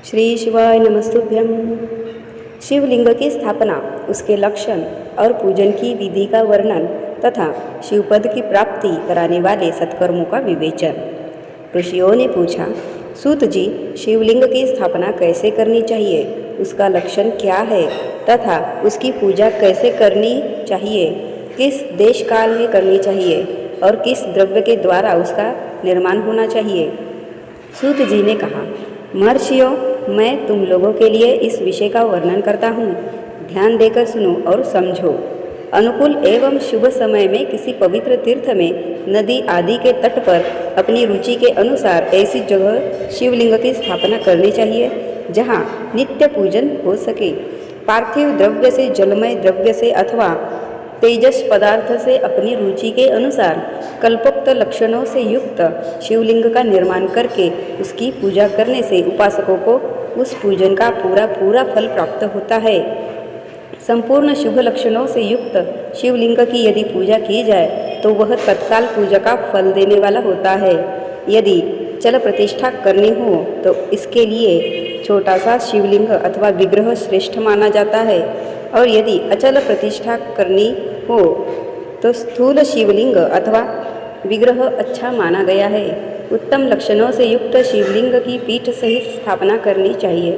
श्री शिवाय नमस्तुभ्यम। शिवलिंग की स्थापना, उसके लक्षण और पूजन की विधि का वर्णन तथा शिवपद की प्राप्ति कराने वाले सत्कर्मों का विवेचन। ऋषियों ने पूछा, सूत जी, शिवलिंग की स्थापना कैसे करनी चाहिए, उसका लक्षण क्या है तथा उसकी पूजा कैसे करनी चाहिए, किस देश काल में करनी चाहिए और किस द्रव्य के द्वारा उसका निर्माण होना चाहिए। सूत जी ने कहा, महर्षियों, मैं तुम लोगों के लिए इस विषय का वर्णन करता हूँ। ध्यान देकर सुनो और समझो। अनुकूल एवं शुभ समय में किसी पवित्र तीर्थ में, नदी आदि के तट पर अपनी रुचि के अनुसार ऐसी जगह शिवलिंग की स्थापना करनी चाहिए जहाँ नित्य पूजन हो सके। पार्थिव द्रव्य से, जलमय द्रव्य से अथवा तेजस पदार्थ से अपनी रुचि के अनुसार कल्पोक्त लक्षणों से युक्त शिवलिंग का निर्माण करके उसकी पूजा करने से उपासकों को उस पूजन का पूरा फल प्राप्त होता है। संपूर्ण शुभ लक्षणों से युक्त शिवलिंग की यदि पूजा की जाए तो वह तत्काल पूजा का फल देने वाला होता है। यदि चल प्रतिष्ठा करनी हो तो इसके लिए छोटा सा शिवलिंग अथवा विग्रह श्रेष्ठ माना जाता है, और यदि अचल प्रतिष्ठा करनी हो तो स्थूल शिवलिंग अथवा विग्रह अच्छा माना गया है। उत्तम लक्षणों से युक्त शिवलिंग की पीठ सहित स्थापना करनी चाहिए।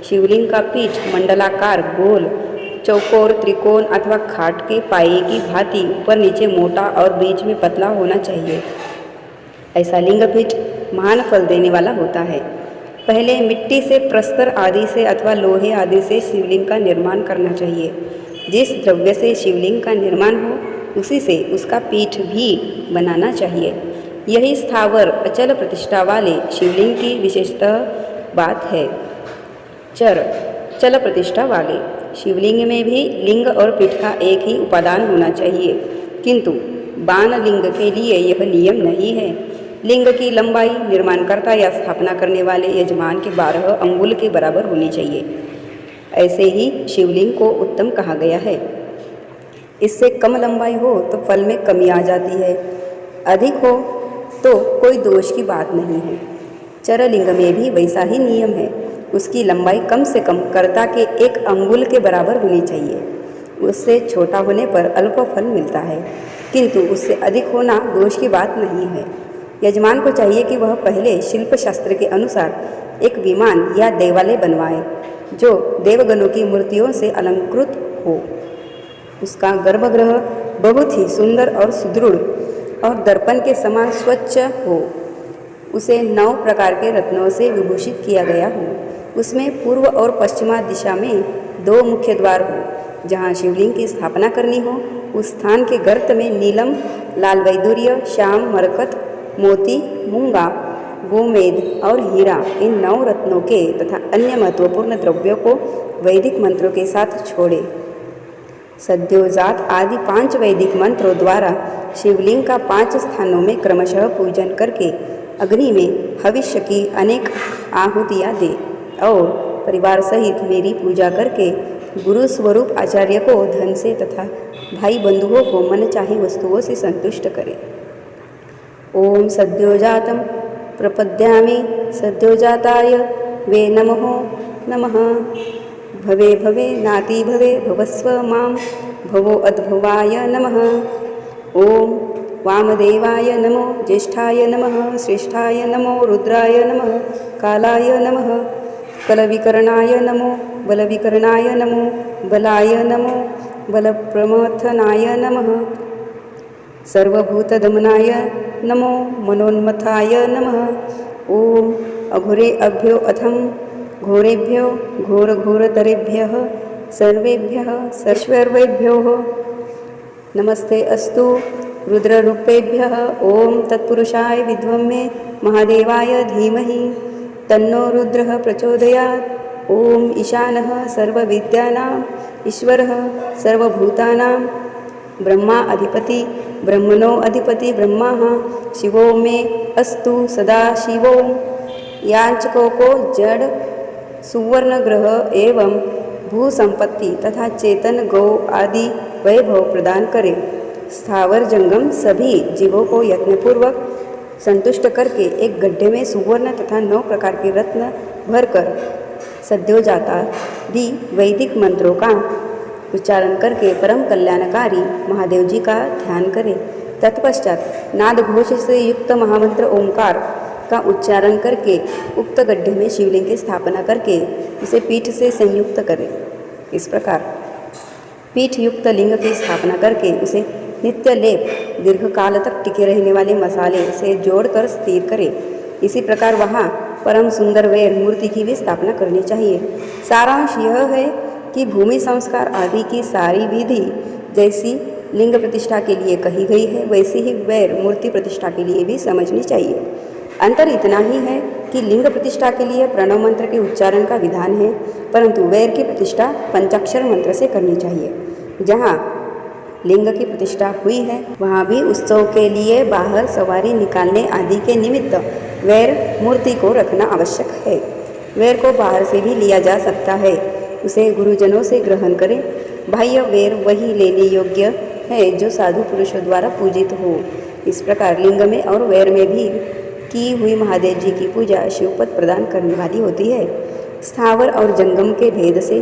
शिवलिंग का पीठ मंडलाकार, गोल, चौकोर, त्रिकोण अथवा खाट के पाए की भांति ऊपर नीचे मोटा और बीच में पतला होना चाहिए। ऐसा लिंग पीठ महान फल देने वाला होता है। पहले मिट्टी से, प्रस्तर आदि से अथवा लोहे आदि से शिवलिंग का निर्माण करना चाहिए। जिस द्रव्य से शिवलिंग का निर्माण हो उसी से उसका पीठ भी बनाना चाहिए। यही स्थावर अचल प्रतिष्ठा वाले शिवलिंग की विशेषतः बात है। चल प्रतिष्ठा वाले शिवलिंग में भी लिंग और पीठ का एक ही उपादान होना चाहिए, किंतु बाण लिंग के लिए यह नियम नहीं है। लिंग की लंबाई निर्माणकर्ता या स्थापना करने वाले यजमान के 12 अंगुल के बराबर होनी चाहिए। ऐसे ही शिवलिंग को उत्तम कहा गया है। इससे कम लंबाई हो तो फल में कमी आ जाती है, अधिक हो तो कोई दोष की बात नहीं है। चरलिंग में भी वैसा ही नियम है। उसकी लंबाई कम से कम कर्ता के 1 अंगुल के बराबर होनी चाहिए। उससे छोटा होने पर अल्प फल मिलता है, किंतु उससे अधिक होना दोष की बात नहीं है। यजमान को चाहिए कि वह पहले शिल्प शास्त्र के अनुसार एक विमान या देवालय बनवाए जो देवगणों की मूर्तियों से अलंकृत हो। उसका गर्भगृह बहुत ही सुंदर और सुदृढ़ और दर्पण के समान स्वच्छ हो। उसे 9 प्रकार के रत्नों से विभूषित किया गया हो। उसमें पूर्व और पश्चिमा दिशा में 2 मुख्य द्वार हो। जहाँ शिवलिंग की स्थापना करनी हो उस स्थान के गर्त में नीलम, लाल वैदूर्य, श्याम, मरकत, मोती, मूंगा, गोमेद और हीरा, इन 9 रत्नों के तथा अन्य महत्वपूर्ण द्रव्यों को वैदिक मंत्रों के साथ छोड़े। सद्योजात आदि 5 वैदिक मंत्रों द्वारा शिवलिंग का 5 स्थानों में क्रमशः पूजन करके अग्नि में हविष्य की अनेक आहुतियाँ दे और परिवार सहित मेरी पूजा करके गुरु स्वरूप आचार्य को धन से तथा भाई बंधुओं को मन चाही वस्तुओं से संतुष्ट करे। ओम सद्योजातम प्रपद्यामि सद्योजाताय वे नमः। भवे भवे नाति भवे भवस्व मां भवो अद्भवाय नमः। ओम वामदेवाय नमो, ज्येष्ठाय नमः, श्रेष्ठाय नमो, रुद्राय नमः, कालाय नमः, कलविकरणाय नमो, बलविकरणाय नमो, बलाय नमो, बलप्रमथनाय नमः, सर्वभूतदमनाय नमो, मनोन्मथाय नमः। ओम अघोरेभ्यो अथम घोरेभ्यो घोरघोरतरेभ्यः सर्वेभ्यः सर्वेभ्यो नमस्ते अस्तु रुद्ररूपेभ्यः। ओम तत्पुरुषाय विद्महे महादेवाय धीमहि तन्नो रुद्रः प्रचोदयात्। ओम ईशानः सर्वविद्यानाम् ईश्वरः सर्वभूतानां ब्रह्मा अधिपति ब्रह्मणो अधिपति ब्रह्मा शिवो मे अस्तु सदा शिवो। याचकों को जड़ सुवर्ण ग्रह एवं भू संपत्ति तथा चेतन गौ आदि वैभव प्रदान करे। स्थावर जंगम सभी जीवों को यत्नपूर्वक संतुष्ट करके एक गड्ढे में सुवर्ण तथा 9 प्रकार के रत्न भरकर सद्योजाता भी वैदिक मंत्रों का उच्चारण करके परम कल्याणकारी महादेव जी का ध्यान करें। तत्पश्चात नाद घोष से युक्त महामंत्र ओंकार का उच्चारण करके उक्त गड्ढे में शिवलिंग की स्थापना करके उसे पीठ से संयुक्त करें। इस प्रकार पीठ युक्त लिंग की स्थापना करके उसे नित्य लेप दीर्घ काल तक टिके रहने वाले मसाले से जोड़कर स्थिर करें। इसी प्रकार वहाँ परम सुंदर वैर मूर्ति की भी स्थापना करनी चाहिए। सारांश यह है कि भूमि संस्कार आदि की सारी विधि जैसी लिंग प्रतिष्ठा के लिए कही गई है वैसी ही वैर मूर्ति प्रतिष्ठा के लिए भी समझनी चाहिए। अंतर इतना ही है कि लिंग प्रतिष्ठा के लिए प्रणव मंत्र के उच्चारण का विधान है, परंतु वैर की प्रतिष्ठा पंचाक्षर मंत्र से करनी चाहिए। जहाँ लिंग की प्रतिष्ठा हुई है वहाँ भी उत्सव के लिए बाहर सवारी निकालने आदि के निमित्त वैर मूर्ति को रखना आवश्यक है। वैर को बाहर से भी लिया जा सकता है, उसे गुरुजनों से ग्रहण करें। बाह्य वैर वही लेने योग्य है जो साधु पुरुषों द्वारा पूजित हो। इस प्रकार लिंग में और वैर में भी की हुई महादेव जी की पूजा शिवपद प्रदान करने वाली होती है। स्थावर और जंगम के भेद से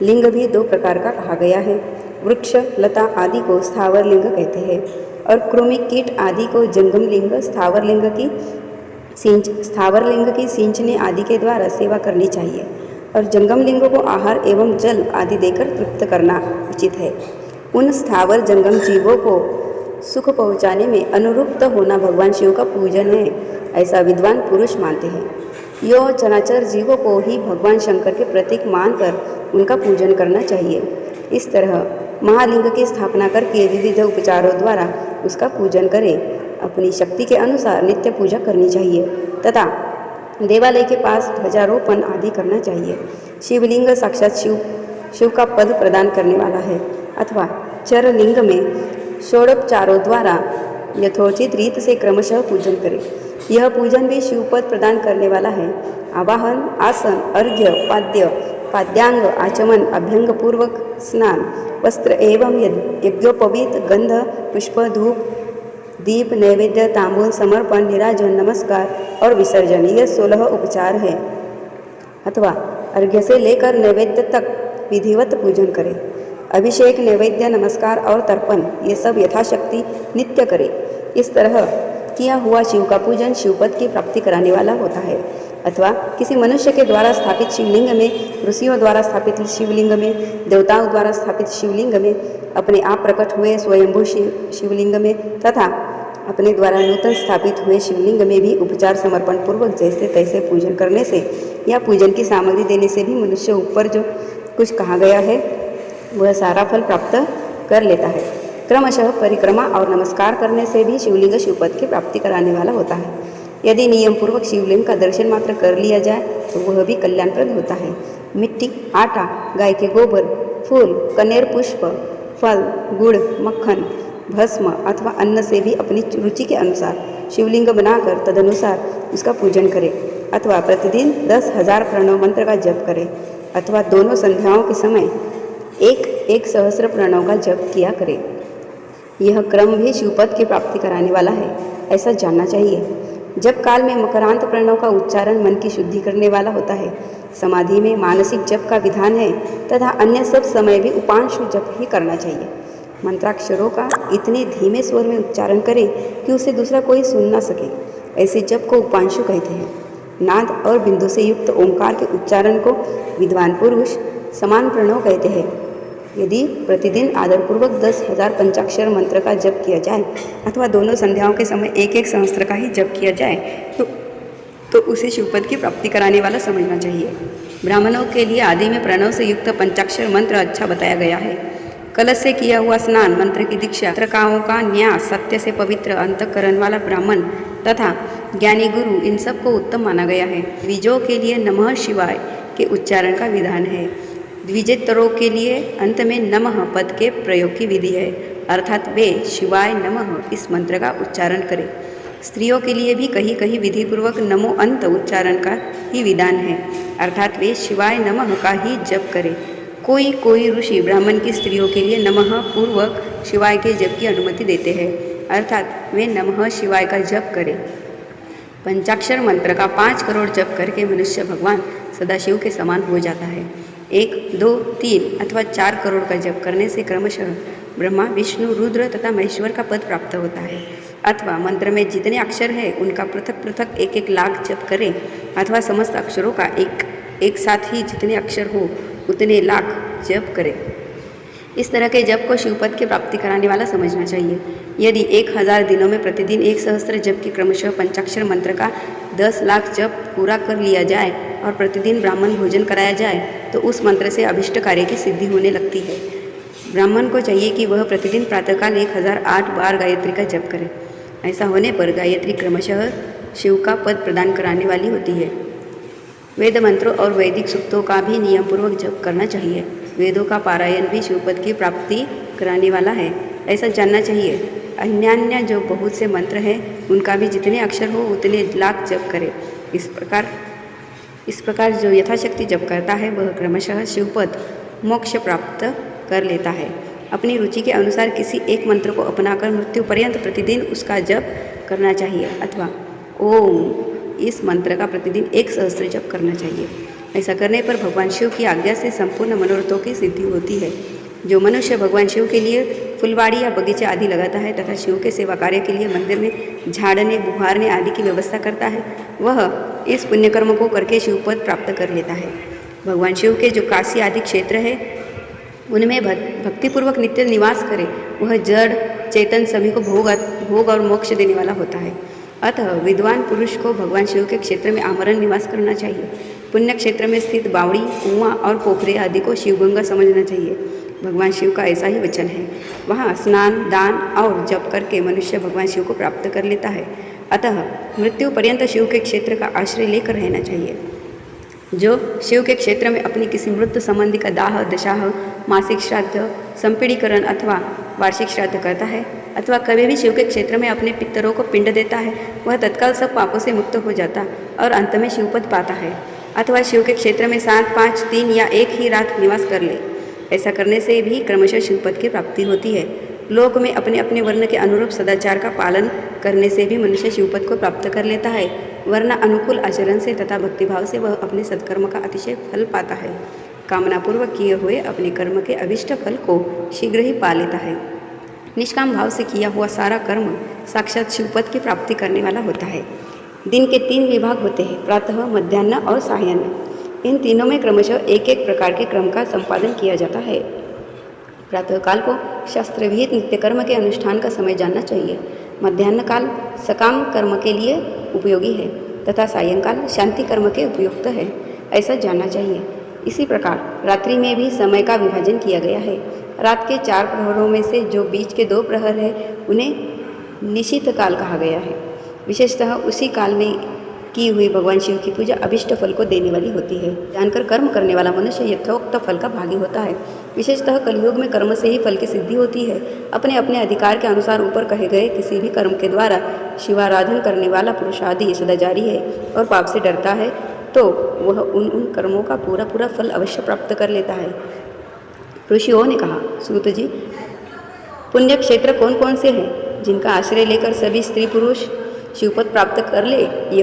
लिंग भी दो प्रकार का कहा गया है। वृक्ष लता आदि को स्थावर लिंग कहते हैं और कृमि कीट आदि को जंगम लिंग। स्थावर लिंग की सिंचने आदि के द्वारा सेवा करनी चाहिए और जंगम लिंग को आहार एवं जल आदि देकर तृप्त करना उचित है। उन स्थावर जंगम जीवों को सुख पहुँचाने में अनुरूप्त होना भगवान शिव का पूजन है, ऐसा विद्वान पुरुष मानते हैं। यो चराचर जीवों को ही भगवान शंकर के प्रतीक मानकर उनका पूजन करना चाहिए। इस तरह महालिंग की स्थापना करके विविध उपचारों द्वारा उसका पूजन करें। अपनी शक्ति के अनुसार नित्य पूजा करनी चाहिए तथा देवालय के पास ध्वजारोपण आदि करना चाहिए। शिवलिंग साक्षात शिव का पद प्रदान करने वाला है अथवा चरलिंग में षोडोपचारों द्वारा यथोचित रीत से क्रमशः पूजन करें। यह पूजन भी शिवपद प्रदान करने वाला है। आवाहन, आसन, अर्घ्य, पाद्यांग, आचमन, अभ्यंग पूर्वक स्नान, वस्त्र एवं यज्ञोपवीत, गंध, पुष्प, धूप, दीप, नैवेद्य, तांबूल, समर्पण, निराजन, नमस्कार और विसर्जन, यह 16 उपचार है। अथवा अर्घ्य से लेकर नैवेद्य तक विधिवत पूजन करें। अभिषेक, नैवेद्य, नमस्कार और तर्पण ये सब यथाशक्ति नित्य करें। इस तरह किया हुआ शिव का पूजन शिवपद की प्राप्ति कराने वाला होता है। अथवा किसी मनुष्य के द्वारा स्थापित शिवलिंग में, ऋषियों द्वारा स्थापित शिवलिंग में, देवताओं द्वारा स्थापित शिवलिंग में, अपने आप प्रकट हुए स्वयंभू शिवलिंग में तथा अपने द्वारा नूतन स्थापित हुए शिवलिंग में भी उपचार समर्पण पूर्वक जैसे तैसे पूजन करने से या पूजन की सामग्री देने से भी मनुष्य ऊपर जो कुछ कहा गया है वह सारा फल प्राप्त कर लेता है। क्रमशः परिक्रमा और नमस्कार करने से भी शिवलिंग शिवपद की प्राप्ति कराने वाला होता है। यदि नियम पूर्वक शिवलिंग का दर्शन मात्र कर लिया जाए तो वह भी कल्याणप्रद होता है। मिट्टी, आटा, गाय के गोबर, फूल, कनेर पुष्प, फल, गुड़, मक्खन, भस्म अथवा अन्न से भी अपनी रुचि के अनुसार शिवलिंग बनाकर तदनुसार उसका पूजन करें। अथवा प्रतिदिन 10,000 प्रणव मंत्र का जप करें अथवा दोनों संध्याओं के समय एक सहस्र प्रणव का जप किया करें। यह क्रम भी शिवपद की प्राप्ति कराने वाला है, ऐसा जानना चाहिए। जप काल में मकरांत प्रणव का उच्चारण मन की शुद्धि करने वाला होता है। समाधि में मानसिक जप का विधान है तथा अन्य सब समय भी उपांशु जप ही करना चाहिए। मंत्राक्षरों का इतने धीमे स्वर में उच्चारण करें कि उसे दूसरा कोई सुन न सके, ऐसे जप को उपांशु कहते हैं। नाद और बिंदु से युक्त ओंकार के उच्चारण को विद्वान पुरुष समान प्रणव कहते हैं। यदि प्रतिदिन आदरपूर्वक 10,000 पंचाक्षर मंत्र का जप किया जाए अथवा दोनों संध्याओं के समय एक सहस्त्र का ही जप किया जाए तो उसे शिवपद की प्राप्ति कराने वाला समझना चाहिए। ब्राह्मणों के लिए आदि में प्रणव से युक्त पंचाक्षर मंत्र अच्छा बताया गया है। कलश से किया हुआ स्नान, मंत्र की दीक्षा, पत्रिकाओं का न्यास, सत्य से पवित्र अंतःकरण वाला ब्राह्मण तथा ज्ञानी गुरु, इन सब को उत्तम माना गया है। द्विजों के लिए नमः शिवाय के उच्चारण का विधान है। द्विजेतरों के लिए अंत में नमः पद के प्रयोग की विधि है, अर्थात वे शिवाय नमः इस मंत्र का उच्चारण करें। स्त्रियों के लिए भी कहीं कहीं विधिपूर्वक नमो अंत उच्चारण का ही विधान है, अर्थात वे शिवाय नमः का ही जप करें। कोई ऋषि ब्राह्मण की स्त्रियों के लिए नमः पूर्वक शिवाय के जप की अनुमति देते हैं, अर्थात वे नमः शिवाय का जप करें। पंचाक्षर मंत्र का 5 करोड़ जप करके मनुष्य भगवान सदाशिव के समान हो जाता है। 1, 2, 3 अथवा 4 करोड़ का जप करने से क्रमशः ब्रह्मा, विष्णु, रुद्र तथा महेश्वर का पद प्राप्त होता है। अथवा मंत्र में जितने अक्षर हैं उनका पृथक पृथक 1-1 लाख जप करें, अथवा समस्त अक्षरों का एक साथ ही जितने अक्षर हो उतने लाख जप करें। इस तरह के जप को शिवपद की प्राप्ति कराने वाला समझना चाहिए। यदि 1000 दिनों में प्रतिदिन 1 सहस्त्र जप की क्रमशः पंचाक्षर मंत्र का 10 लाख जप पूरा कर लिया जाए और प्रतिदिन ब्राह्मण भोजन कराया जाए तो उस मंत्र से अभिष्ट कार्य की सिद्धि होने लगती है। ब्राह्मण को चाहिए कि वह प्रतिदिन प्रातःकाल 1008 बार गायत्री का जप करे। ऐसा होने पर गायत्री क्रमशः शिव का पद प्रदान कराने वाली होती है। वेद मंत्रों और वैदिक सूक्तों का भी नियमपूर्वक जप करना चाहिए। वेदों का पारायण भी शिवपद की प्राप्ति कराने वाला है, ऐसा जानना चाहिए। अन्यान्य जो बहुत से मंत्र हैं उनका भी जितने अक्षर हो उतने लाख जप करे। इस प्रकार जो यथाशक्ति जप करता है वह क्रमशः शिवपद मोक्ष प्राप्त कर लेता है। अपनी रुचि के अनुसार किसी एक मंत्र को अपनाकर मृत्यु पर्यंत प्रतिदिन उसका जप करना चाहिए, अथवा ओम इस मंत्र का प्रतिदिन 1 सहस्त्र जप करना चाहिए। ऐसा करने पर भगवान शिव की आज्ञा से संपूर्ण मनोरथों की सिद्धि होती है। जो मनुष्य भगवान शिव के लिए फुलवाड़ी या बगीचे आदि लगाता है तथा शिव के सेवा कार्य के लिए मंदिर में झाड़ने, बुहारने आदि की व्यवस्था करता है, वह इस पुण्यकर्म को करके शिवपद प्राप्त कर लेता है। भगवान शिव के जो काशी आदि क्षेत्र है उनमें भक्तिपूर्वक नित्य निवास करे, वह जड़ चेतन सभी को भोग और मोक्ष देने वाला होता है। अतः विद्वान पुरुष को भगवान शिव के क्षेत्र में आमरण निवास करना चाहिए। पुण्य क्षेत्र में स्थित बावड़ी, कुआं और पोखरे आदि को शिवगंगा समझना चाहिए। भगवान शिव का ऐसा ही वचन है। वहाँ स्नान, दान और जप करके मनुष्य भगवान शिव को प्राप्त कर लेता है। अतः मृत्यु पर्यंत शिव के क्षेत्र का आश्रय लेकर रहना चाहिए। जो शिव के क्षेत्र में अपनी किसी मृत संबंधी का दाह, दशाह, मासिक श्राद्ध, संपीड़ीकरण अथवा वार्षिक श्राद्ध करता है, अथवा कभी भी शिव के क्षेत्र में अपने पितरों को पिंड देता है, वह तत्काल सब पापों से मुक्त हो जाता और अंत में शिवपद पाता है। अथवा शिव के क्षेत्र में 7, 5, 3 या 1 ही रात निवास कर ले। ऐसा करने से भी क्रमशः शिवपद की प्राप्ति होती है। लोक में अपने अपने वर्ण के अनुरूप सदाचार का पालन करने से भी मनुष्य शिवपद को प्राप्त कर लेता है, वरना अनुकूल आचरण से तथा भक्तिभाव से वह अपने सत्कर्म का अतिशय फल पाता है। कामनापूर्वक किए हुए अपने कर्म के अभिष्ट फल को शीघ्र ही पा लेता है। निष्काम भाव से किया हुआ सारा कर्म साक्षात शिवपद की प्राप्ति करने वाला होता है। दिन के 3 विभाग होते हैं, प्रातः, मध्याह्न और सायं। इन तीनों में क्रमशः एक एक प्रकार के क्रम का संपादन किया जाता है। प्रातःकाल को शास्त्रविहित नित्य कर्म के अनुष्ठान का समय जानना चाहिए। मध्याह्न काल सकाम कर्म के लिए उपयोगी है तथा सायंकाल शांति कर्म के उपयुक्त है, ऐसा जानना चाहिए। इसी प्रकार रात्रि में भी समय का विभाजन किया गया है। रात के 4 प्रहरों में से जो बीच के 2 प्रहर है उन्हें निशित काल कहा गया है। विशेषतः उसी काल में की हुई भगवान शिव की पूजा अभिष्ट फल को देने वाली होती है। जानकर कर्म करने वाला मनुष्य यथोक्त फल का भागी होता है। विशेषतः कलयुग में कर्म से ही फल की सिद्धि होती है। अपने अपने अधिकार के अनुसार ऊपर कहे गए किसी भी कर्म के द्वारा शिवाराधन करने वाला पुरुषादि सदाचारी है और पाप से डरता है तो वह उन कर्मों का पूरा फल अवश्य प्राप्त कर लेता है। ऋषियों ने कहा, सूत जी, पुण्य क्षेत्र कौन कौन से हैं जिनका आश्रय लेकर सभी स्त्री पुरुष शिवपद प्राप्त कर ले?